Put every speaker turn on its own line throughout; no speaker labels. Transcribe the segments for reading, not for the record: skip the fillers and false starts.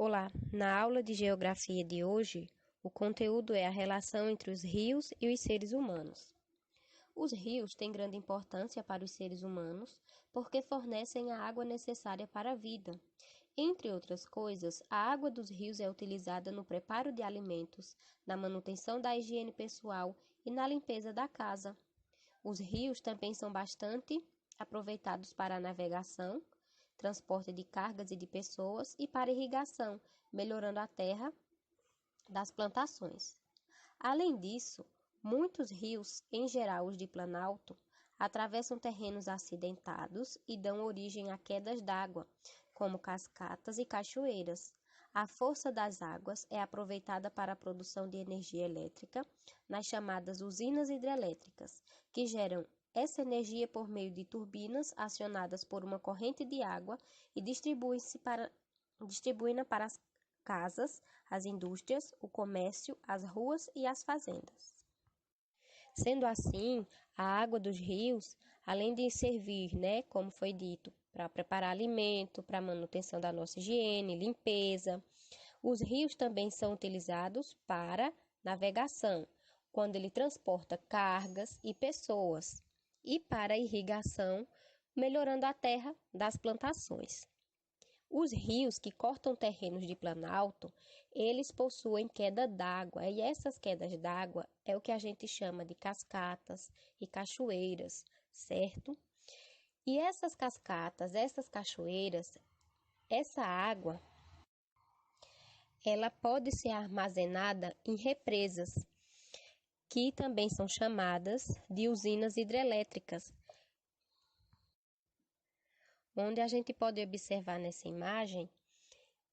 Olá, na aula de Geografia de hoje, o conteúdo é a relação entre os rios e os seres humanos. Os rios têm grande importância para os seres humanos porque fornecem a água necessária para a vida. Entre outras coisas, a água dos rios é utilizada no preparo de alimentos, na manutenção da higiene pessoal e na limpeza da casa. Os rios também são bastante aproveitados para a navegação, transporte de cargas e de pessoas e para irrigação, melhorando a terra das plantações. Além disso, muitos rios, em geral os de Planalto, atravessam terrenos acidentados e dão origem a quedas d'água, como cascatas e cachoeiras. A força das águas é aproveitada para a produção de energia elétrica nas chamadas usinas hidrelétricas, que geram essa energia por meio de turbinas acionadas por uma corrente de água e distribuindo para as casas, as indústrias, o comércio, as ruas e as fazendas. Sendo assim, a água dos rios, além de servir, como foi dito, para preparar alimento, para a manutenção da nossa higiene, limpeza, os rios também são utilizados para navegação, quando ele transporta cargas e pessoas, e para irrigação, melhorando a terra das plantações. Os rios que cortam terrenos de Planalto, eles possuem queda d'água, e essas quedas d'água é o que a gente chama de cascatas e cachoeiras, certo? E essas cascatas, essas cachoeiras, essa água, ela pode ser armazenada em represas, que também são chamadas de usinas hidrelétricas, onde a gente pode observar nessa imagem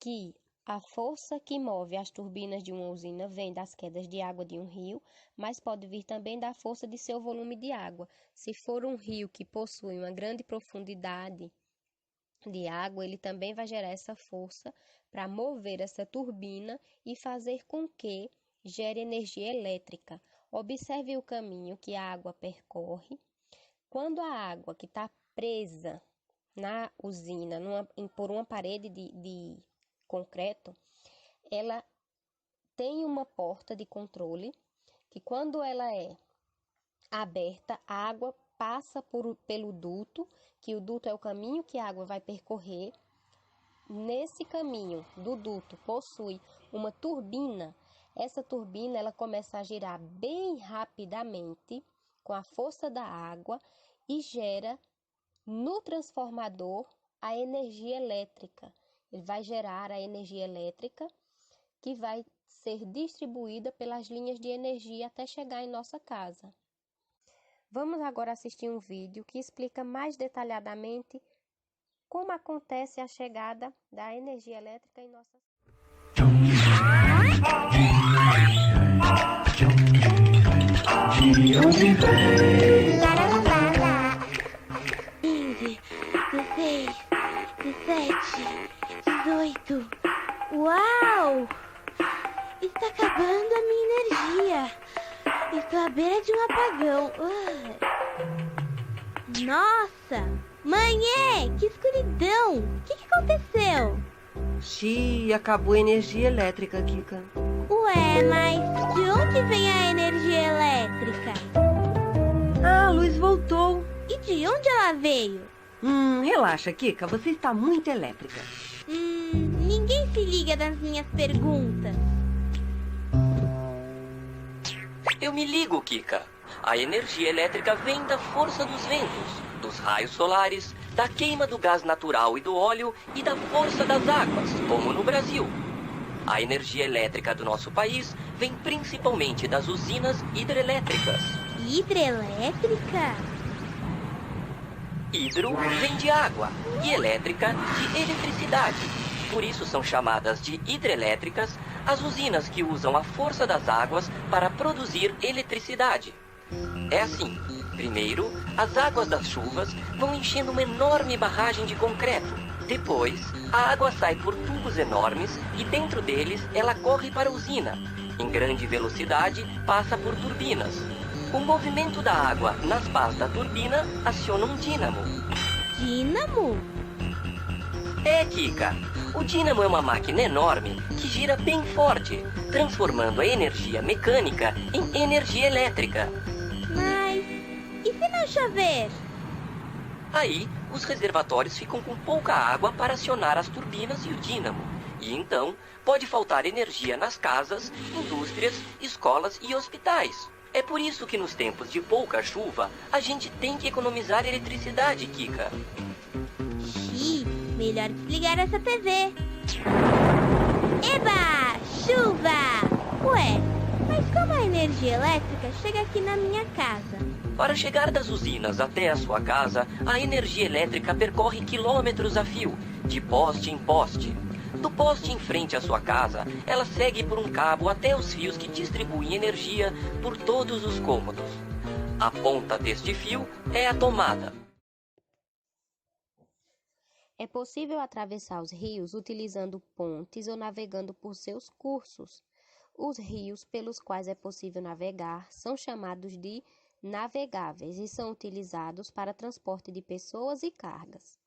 que a força que move as turbinas de uma usina vem das quedas de água de um rio, mas pode vir também da força de seu volume de água. Se for um rio que possui uma grande profundidade de água, ele também vai gerar essa força para mover essa turbina e fazer com que gere energia elétrica. Observe o caminho que a água percorre. Quando a água que está presa na usina, por uma parede de concreto, ela tem uma porta de controle que, quando ela é aberta, a água passa pelo duto, que o duto é o caminho que a água vai percorrer. Nesse caminho do duto possui uma turbina. Essa turbina ela começa a girar bem rapidamente com a força da água e gera no transformador a energia elétrica. Ele vai gerar a energia elétrica que vai ser distribuída pelas linhas de energia até chegar em nossa casa. Vamos agora assistir um vídeo que explica mais detalhadamente como acontece a chegada da energia elétrica em nossa casa. De onde vem?
15, 16, 17, 18. Uau! Está acabando a minha energia. Estou à beira de um apagão. Nossa! Mãe, que escuridão! O que aconteceu?
Xiii, acabou a energia elétrica, Kika.
Ué, mas de onde vem a energia elétrica?
Ah, a luz voltou.
E de onde ela veio?
Relaxa, Kika, você está muito elétrica.
Ninguém se liga das minhas perguntas.
Eu me ligo, Kika. A energia elétrica vem da força dos ventos, dos raios solares, da queima do gás natural e do óleo e da força das águas, como no Brasil. A energia elétrica do nosso país vem principalmente das usinas hidrelétricas.
Hidrelétrica?
Hidro vem de água e elétrica de eletricidade. Por isso são chamadas de hidrelétricas as usinas que usam a força das águas para produzir eletricidade. É assim. Primeiro, as águas das chuvas vão enchendo uma enorme barragem de concreto. Depois, a água sai por tubos enormes e dentro deles ela corre para a usina. Em grande velocidade, passa por turbinas. O movimento da água nas pás da turbina aciona um dínamo.
Dínamo?
É, Kika. O dínamo é uma máquina enorme que gira bem forte, transformando a energia mecânica em energia elétrica.
Mas e se não chover?
Aí, os reservatórios ficam com pouca água para acionar as turbinas e o dínamo. E então, pode faltar energia nas casas, indústrias, escolas e hospitais. É por isso que nos tempos de pouca chuva, a gente tem que economizar eletricidade, Kika.
Xiii, melhor desligar essa TV. Eba! Chuva! Ué, mas como a energia elétrica chega aqui na minha casa?
Para chegar das usinas até a sua casa, a energia elétrica percorre quilômetros a fio, de poste em poste. Do poste em frente à sua casa, ela segue por um cabo até os fios que distribuem energia por todos os cômodos. A ponta deste fio é a tomada.
É possível atravessar os rios utilizando pontes ou navegando por seus cursos. Os rios pelos quais é possível navegar são chamados de navegáveis e são utilizados para transporte de pessoas e cargas.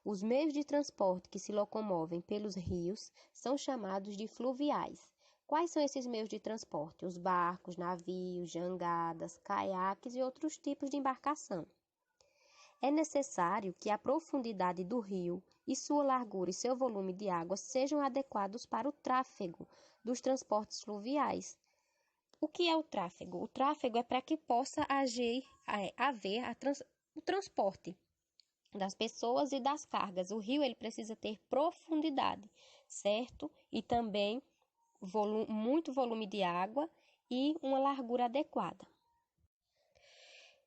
Os meios de transporte que se locomovem pelos rios são chamados de fluviais. Quais são esses meios de transporte? Os barcos, navios, jangadas, caiaques e outros tipos de embarcação. É necessário que a profundidade do rio e sua largura e seu volume de água sejam adequados para o tráfego dos transportes fluviais. O que é o tráfego? O tráfego é para que possa haver o transporte das pessoas e das cargas. O rio ele precisa ter profundidade, certo? E também muito volume de água e uma largura adequada.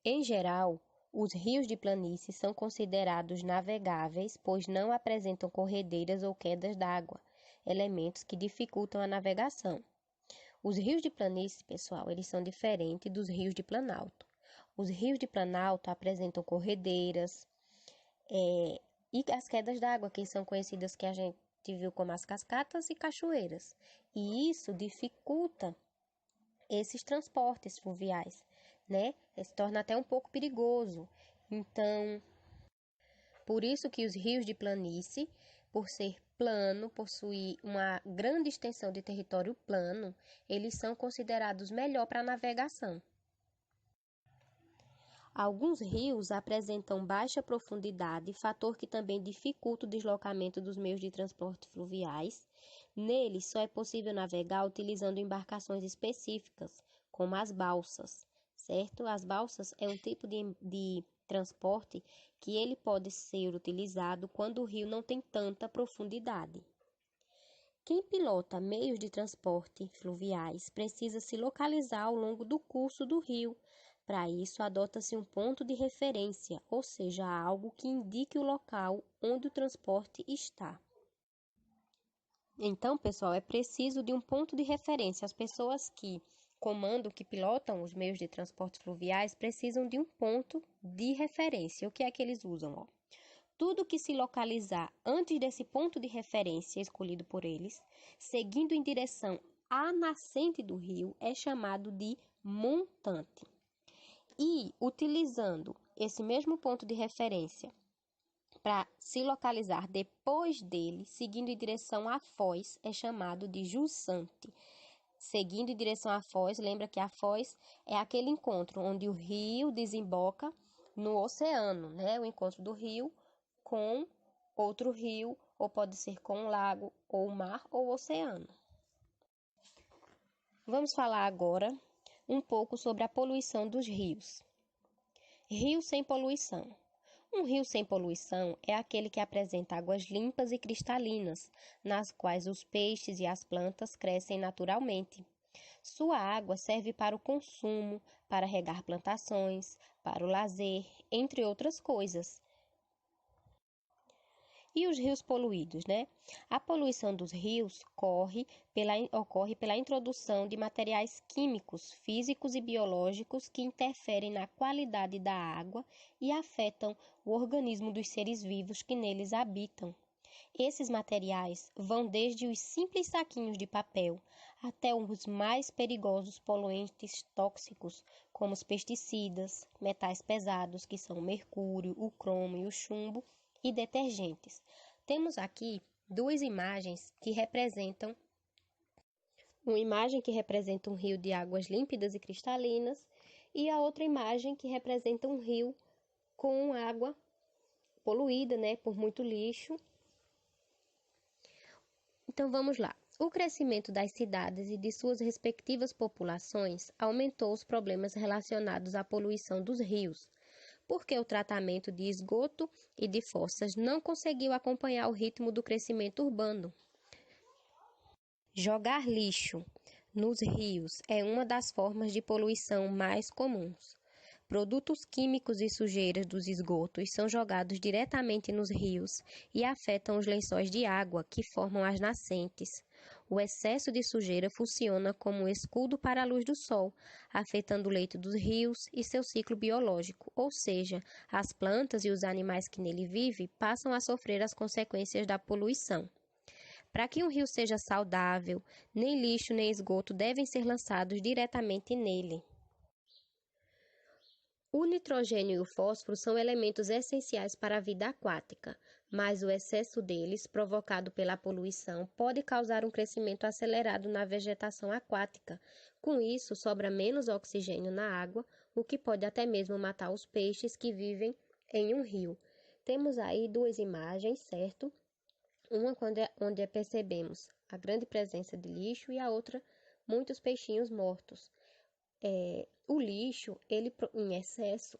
Em geral, os rios de planície são considerados navegáveis, pois não apresentam corredeiras ou quedas d'água, elementos que dificultam a navegação. Os rios de planície, pessoal, eles são diferentes dos rios de planalto. Os rios de planalto apresentam corredeiras, e as quedas d'água, que são conhecidas que a gente viu como as cascatas e cachoeiras. E isso dificulta esses transportes fluviais, né? Se torna até um pouco perigoso. Então, por isso que os rios de planície, por ser plano, possuir uma grande extensão de território plano, eles são considerados melhor para navegação. Alguns rios apresentam baixa profundidade, fator que também dificulta o deslocamento dos meios de transporte fluviais. Neles só é possível navegar utilizando embarcações específicas, como as balsas, certo? As balsas é um tipo de transporte que ele pode ser utilizado quando o rio não tem tanta profundidade. Quem pilota meios de transporte fluviais precisa se localizar ao longo do curso do rio. Para isso, adota-se um ponto de referência, ou seja, algo que indique o local onde o transporte está. Então, pessoal, é preciso de um ponto de referência. As pessoas que comandam, que pilotam os meios de transporte fluviais, precisam de um ponto de referência. O que é que eles usam? Tudo que se localizar antes desse ponto de referência escolhido por eles, seguindo em direção à nascente do rio, é chamado de montante. E utilizando esse mesmo ponto de referência para se localizar depois dele, seguindo em direção à foz, é chamado de jussante. Seguindo em direção à foz, lembra que a foz é aquele encontro onde o rio desemboca no oceano, né? O encontro do rio com outro rio, ou pode ser com um lago, ou mar, ou oceano. Vamos falar agora um pouco sobre a poluição dos rios. Rio sem poluição. Um rio sem poluição é aquele que apresenta águas limpas e cristalinas, nas quais os peixes e as plantas crescem naturalmente. Sua água serve para o consumo, para regar plantações, para o lazer, entre outras coisas. E os rios poluídos, né? A poluição dos rios ocorre pela introdução de materiais químicos, físicos e biológicos que interferem na qualidade da água e afetam o organismo dos seres vivos que neles habitam. Esses materiais vão desde os simples saquinhos de papel até os mais perigosos poluentes tóxicos, como os pesticidas, metais pesados, que são o mercúrio, o cromo e o chumbo, e detergentes. Temos aqui duas imagens que representam uma imagem que representa um rio de águas límpidas e cristalinas e a outra imagem que representa um rio com água poluída, por muito lixo. Então vamos lá. O crescimento das cidades e de suas respectivas populações aumentou os problemas relacionados à poluição dos rios, porque o tratamento de esgoto e de fossas não conseguiu acompanhar o ritmo do crescimento urbano. Jogar lixo nos rios é uma das formas de poluição mais comuns. Produtos químicos e sujeiras dos esgotos são jogados diretamente nos rios e afetam os lençóis de água que formam as nascentes. O excesso de sujeira funciona como um escudo para a luz do sol, afetando o leito dos rios e seu ciclo biológico, ou seja, as plantas e os animais que nele vivem passam a sofrer as consequências da poluição. Para que um rio seja saudável, nem lixo nem esgoto devem ser lançados diretamente nele. O nitrogênio e o fósforo são elementos essenciais para a vida aquática, mas o excesso deles, provocado pela poluição, pode causar um crescimento acelerado na vegetação aquática. Com isso, sobra menos oxigênio na água, o que pode até mesmo matar os peixes que vivem em um rio. Temos aí duas imagens, certo? Uma onde percebemos a grande presença de lixo e a outra, muitos peixinhos mortos. O lixo, ele em excesso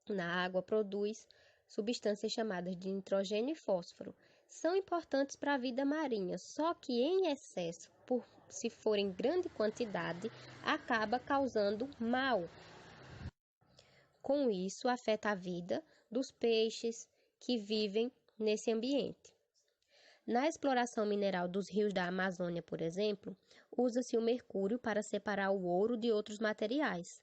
na água, produz substâncias chamadas de nitrogênio e fósforo. São importantes para a vida marinha, só que em excesso, se for em grande quantidade, acaba causando mal. Com isso, afeta a vida dos peixes que vivem nesse ambiente. Na exploração mineral dos rios da Amazônia, por exemplo, usa-se o mercúrio para separar o ouro de outros materiais.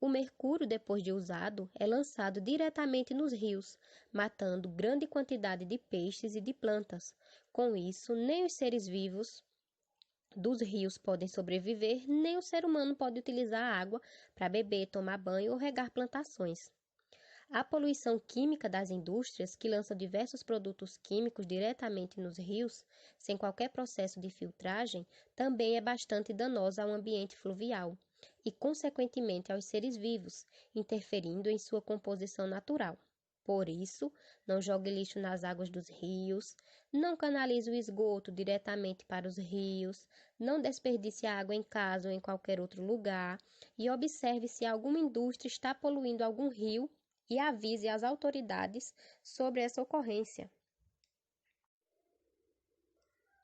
O mercúrio, depois de usado, é lançado diretamente nos rios, matando grande quantidade de peixes e de plantas. Com isso, nem os seres vivos dos rios podem sobreviver, nem o ser humano pode utilizar a água para beber, tomar banho ou regar plantações. A poluição química das indústrias, que lançam diversos produtos químicos diretamente nos rios, sem qualquer processo de filtragem, também é bastante danosa ao ambiente fluvial e, consequentemente, aos seres vivos, interferindo em sua composição natural. Por isso, não jogue lixo nas águas dos rios, não canalize o esgoto diretamente para os rios, não desperdice água em casa ou em qualquer outro lugar e observe se alguma indústria está poluindo algum rio e avise as autoridades sobre essa ocorrência.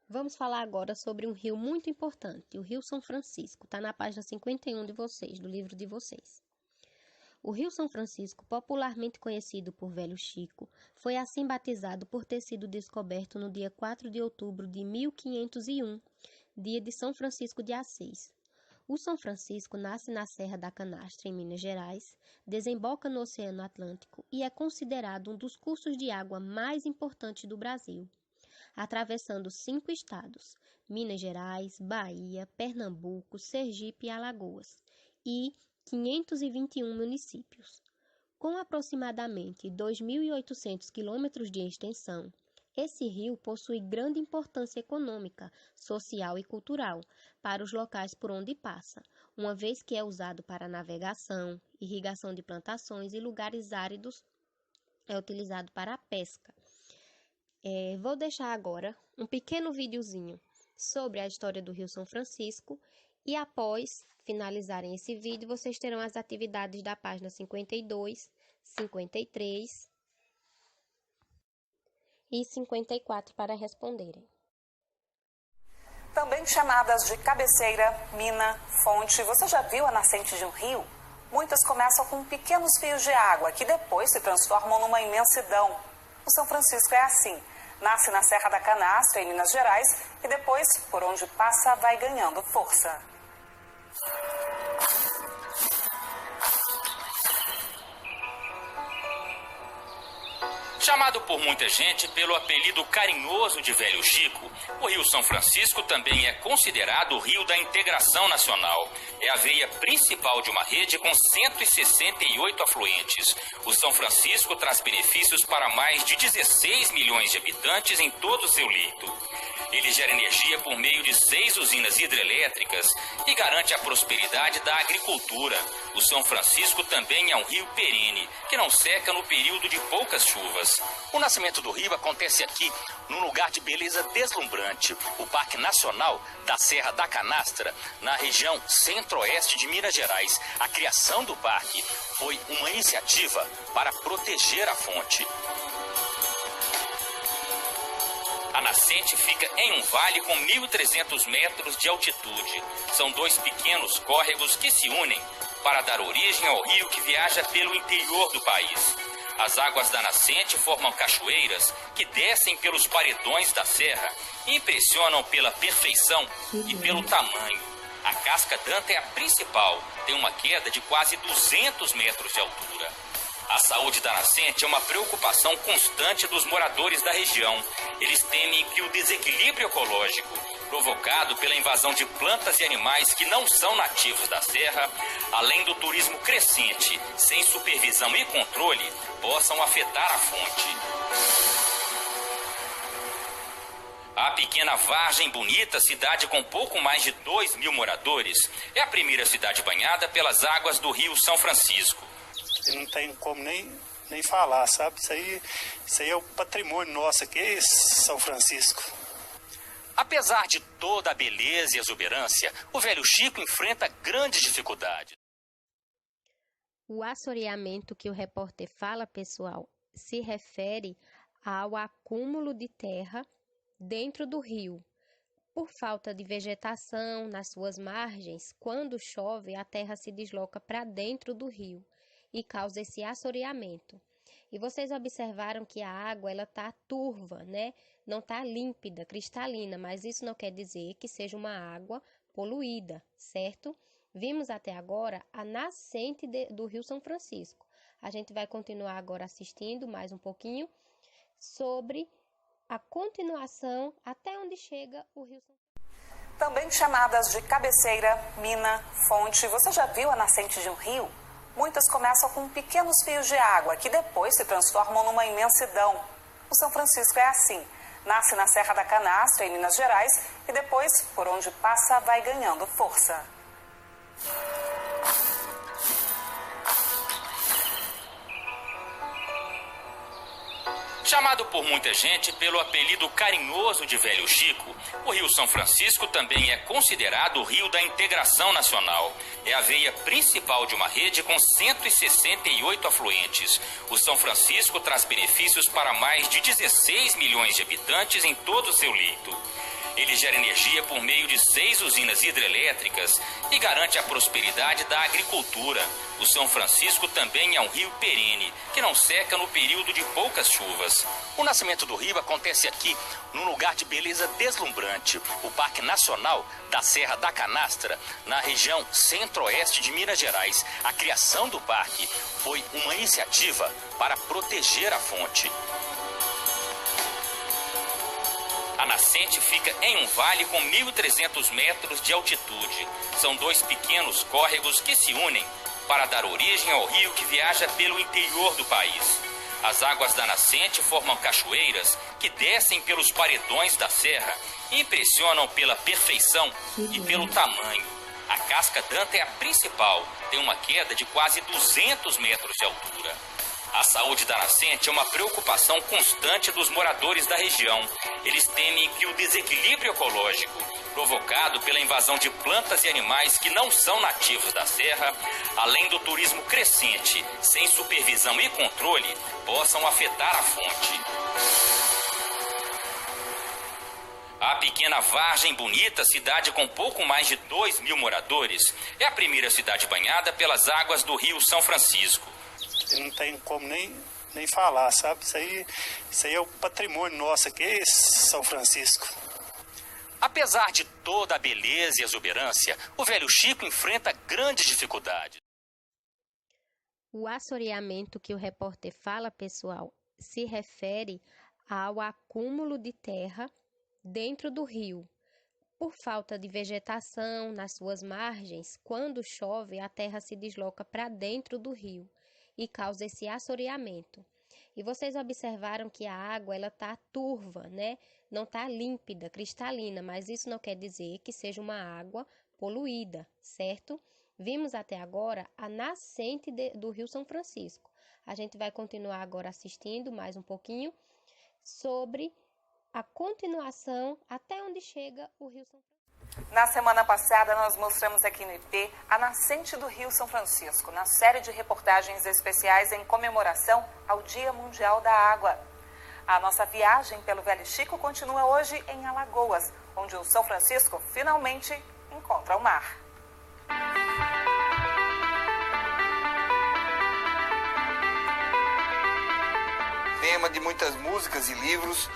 Vamos falar agora sobre um rio muito importante, o Rio São Francisco. Está na página 51 de vocês, do livro de vocês. O Rio São Francisco, popularmente conhecido por Velho Chico, foi assim batizado por ter sido descoberto no dia 4 de outubro de 1501, dia de São Francisco de Assis. O São Francisco nasce na Serra da Canastra, em Minas Gerais, desemboca no Oceano Atlântico e é considerado um dos cursos de água mais importantes do Brasil, atravessando 5 estados, Minas Gerais, Bahia, Pernambuco, Sergipe e Alagoas, e 521 municípios. Com aproximadamente 2.800 quilômetros de extensão, esse rio possui grande importância econômica, social e cultural para os locais por onde passa, uma vez que é usado para navegação, irrigação de plantações e lugares áridos é utilizado para a pesca. Vou deixar agora um pequeno videozinho sobre a história do Rio São Francisco e após finalizarem esse vídeo, vocês terão as atividades da página 52, 53 e 54 para responderem.
Também chamadas de cabeceira, mina, fonte. Você já viu a nascente de um rio? Muitas começam com pequenos fios de água, que depois se transformam numa imensidão. O São Francisco é assim. Nasce na Serra da Canastra, em Minas Gerais, e depois, por onde passa, vai ganhando força.
Chamado por muita gente pelo apelido carinhoso de Velho Chico, o Rio São Francisco também é considerado o rio da integração nacional. É a veia principal de uma rede com 168 afluentes. O São Francisco traz benefícios para mais de 16 milhões de habitantes em todo o seu leito. Ele gera energia por meio de 6 usinas hidrelétricas e garante a prosperidade da agricultura. O São Francisco também é um rio perene, que não seca no período de poucas chuvas. O nascimento do rio acontece aqui, num lugar de beleza deslumbrante, o Parque Nacional da Serra da Canastra, na região centro-oeste de Minas Gerais. A criação do parque foi uma iniciativa para proteger a fonte. A nascente fica em um vale com 1.300 metros de altitude. São 2 pequenos córregos que se unem para dar origem ao rio que viaja pelo interior do país. As águas da nascente formam cachoeiras que descem pelos paredões da serra e impressionam pela perfeição e pelo tamanho. A casca d'Anta é a principal, tem uma queda de quase 200 metros de altura. A saúde da nascente é uma preocupação constante dos moradores da região. Eles temem que o desequilíbrio ecológico, provocado pela invasão de plantas e animais que não são nativos da serra, além do turismo crescente, sem supervisão e controle, possam afetar a fonte. A pequena Vargem Bonita, cidade com pouco mais de 2.000 moradores, é a primeira cidade banhada pelas águas do Rio São Francisco.
Não tem como nem falar, sabe? Isso aí é o patrimônio nosso aqui, São Francisco.
Apesar de toda a beleza e exuberância, o Velho Chico enfrenta grandes dificuldades.
O assoreamento que o repórter fala, pessoal, se refere ao acúmulo de terra dentro do rio. Por falta de vegetação nas suas margens, quando chove, a terra se desloca para dentro do rio e causa esse assoreamento. E vocês observaram que a água ela está turva, né? Não está límpida, cristalina, mas isso não quer dizer que seja uma água poluída, certo? Vimos até agora a nascente do Rio São Francisco. A gente vai continuar agora assistindo mais um pouquinho sobre a continuação até onde chega o Rio São Francisco.
Também chamadas de cabeceira, mina, fonte. Você já viu a nascente de um rio? Muitas começam com pequenos fios de água, que depois se transformam numa imensidão. O São Francisco é assim. Nasce na Serra da Canastra, em Minas Gerais, e depois, por onde passa, vai ganhando força.
Chamado por muita gente pelo apelido carinhoso de Velho Chico, o Rio São Francisco também é considerado o rio da integração nacional. É a veia principal de uma rede com 168 afluentes. O São Francisco traz benefícios para mais de 16 milhões de habitantes em todo o seu leito. Ele gera energia por meio de 6 usinas hidrelétricas e garante a prosperidade da agricultura. O São Francisco também é um rio perene, que não seca no período de poucas chuvas. O nascimento do rio acontece aqui, num lugar de beleza deslumbrante, o Parque Nacional da Serra da Canastra, na região centro-oeste de Minas Gerais. A criação do parque foi uma iniciativa para proteger a fonte. A nascente fica em um vale com 1.300 metros de altitude. São 2 pequenos córregos que se unem para dar origem ao rio que viaja pelo interior do país. As águas da nascente formam cachoeiras que descem pelos paredões da serra e impressionam pela perfeição e pelo tamanho. A casca d'Anta é a principal, tem uma queda de quase 200 metros de altura. A saúde da nascente é uma preocupação constante dos moradores da região. Eles temem que o desequilíbrio ecológico, provocado pela invasão de plantas e animais que não são nativos da serra, além do turismo crescente, sem supervisão e controle, possam afetar a fonte. A pequena Vargem Bonita, cidade com pouco mais de 2.000 moradores, é a primeira cidade banhada pelas águas do Rio São Francisco.
Não tem como nem falar, sabe? Isso aí é o patrimônio nosso aqui, São Francisco.
Apesar de toda a beleza e exuberância, o Velho Chico enfrenta grandes dificuldades.
O assoreamento que o repórter fala, pessoal, se refere ao acúmulo de terra dentro do rio. Por falta de vegetação nas suas margens, quando chove, a terra se desloca para dentro do rio e causa esse assoreamento. E vocês observaram que a água ela está turva, né? Não está límpida, cristalina, mas isso não quer dizer que seja uma água poluída, certo? Vimos até agora a nascente do Rio São Francisco. A gente vai continuar agora assistindo mais um pouquinho sobre a continuação até onde chega o Rio São Francisco.
Na semana passada, nós mostramos aqui no IP a nascente do Rio São Francisco, na série de reportagens especiais em comemoração ao Dia Mundial da Água. A nossa viagem pelo Velho Chico continua hoje em Alagoas, onde o São Francisco finalmente encontra o mar.
Tema de muitas músicas e livros,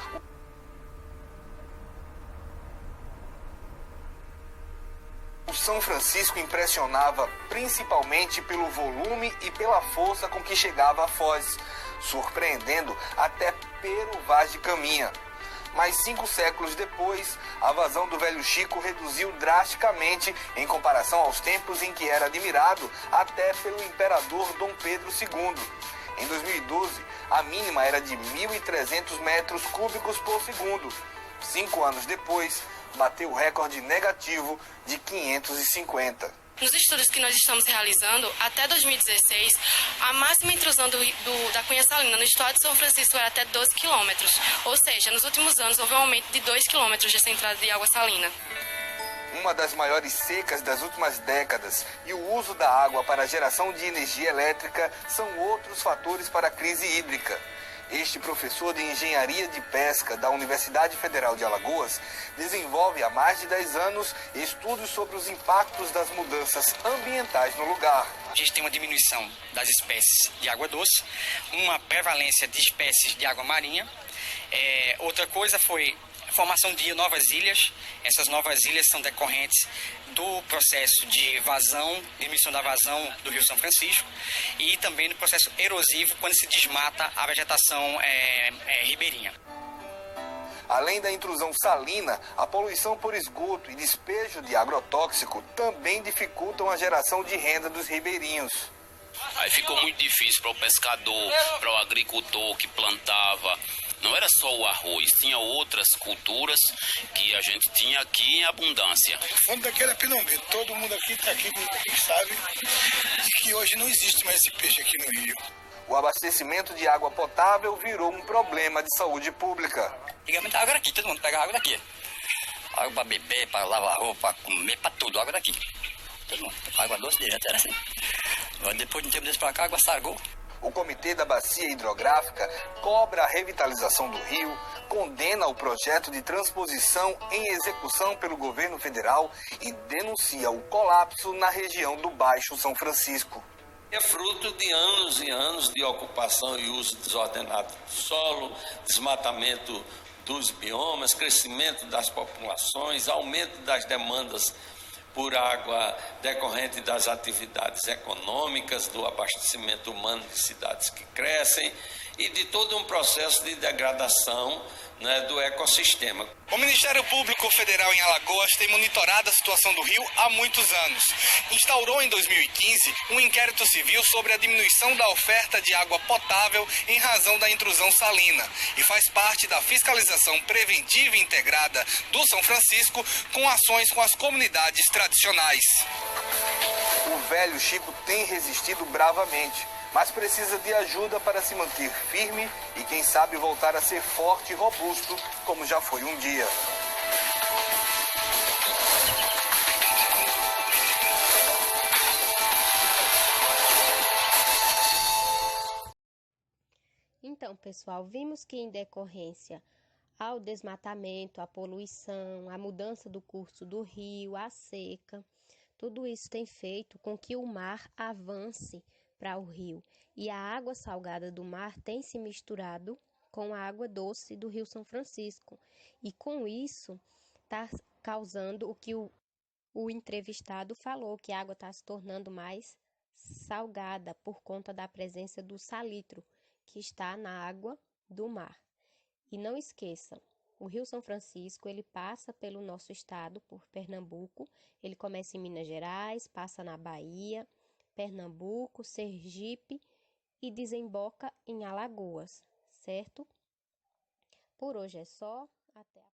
o São Francisco impressionava principalmente pelo volume e pela força com que chegava à foz, surpreendendo até Pero Vaz de Caminha. Mas 5 séculos depois, a vazão do Velho Chico reduziu drasticamente em comparação aos tempos em que era admirado até pelo imperador Dom Pedro II. Em 2012, a mínima era de 1.300 metros cúbicos por segundo. 5 anos depois, bateu o recorde negativo de 550.
Nos estudos que nós estamos realizando, até 2016, a máxima intrusão da Cunha Salina no estado de São Francisco era até 12 quilômetros. Ou seja, nos últimos anos houve um aumento de 2 quilômetros dessa entrada de água salina.
Uma das maiores secas das últimas décadas e o uso da água para a geração de energia elétrica são outros fatores para a crise hídrica. Este professor de Engenharia de Pesca da Universidade Federal de Alagoas desenvolve há mais de 10 anos estudos sobre os impactos das mudanças ambientais no lugar.
A gente tem uma diminuição das espécies de água doce, uma prevalência de espécies de água marinha. Outra coisa foi a formação de novas ilhas. Essas novas ilhas são decorrentes do processo de vazão, diminuição da vazão do Rio São Francisco e também do processo erosivo quando se desmata a vegetação ribeirinha.
Além da intrusão salina, a poluição por esgoto e despejo de agrotóxico também dificultam a geração de renda dos ribeirinhos.
Aí ficou muito difícil para o pescador, para o agricultor que plantava. Não era só o arroz, tinha outras culturas que a gente tinha aqui em abundância.
O fundo daqui era Pinombeiro, todo mundo aqui está aqui sabe e que hoje não existe mais esse peixe aqui no Rio.
O abastecimento de água potável virou um problema de saúde pública.
Antigamente a água era aqui, todo mundo pegava água daqui. Água para beber, para lavar roupa, para comer, para tudo, água daqui. Todo mundo, água doce direto, era assim. Depois de um tempo desse para cá, a água sargou.
O Comitê da Bacia Hidrográfica cobra a revitalização do rio, condena o projeto de transposição em execução pelo governo federal e denuncia o colapso na região do Baixo São Francisco.
É fruto de anos e anos de ocupação e uso desordenado do solo, desmatamento dos biomas, crescimento das populações, aumento das demandas por água decorrente das atividades econômicas, do abastecimento humano de cidades que crescem e de todo um processo de degradação, né, do ecossistema.
O Ministério Público Federal em Alagoas tem monitorado a situação do rio há muitos anos. Instaurou em 2015 um inquérito civil sobre a diminuição da oferta de água potável em razão da intrusão salina e faz parte da fiscalização preventiva e integrada do São Francisco com ações com as comunidades tradicionais.
O Velho Chico tem resistido bravamente, mas precisa de ajuda para se manter firme e, quem sabe, voltar a ser forte e robusto, como já foi um dia.
Então, pessoal, vimos que em decorrência ao desmatamento, à poluição, à mudança do curso do rio, à seca, tudo isso tem feito com que o mar avance para o rio, e a água salgada do mar tem se misturado com a água doce do Rio São Francisco, e com isso está causando o que o entrevistado falou, que a água está se tornando mais salgada por conta da presença do salitro que está na água do mar. E não esqueçam, o Rio São Francisco, ele passa pelo nosso estado, por Pernambuco, ele começa em Minas Gerais, passa na Bahia, Pernambuco, Sergipe e desemboca em Alagoas, certo? Por hoje é só, até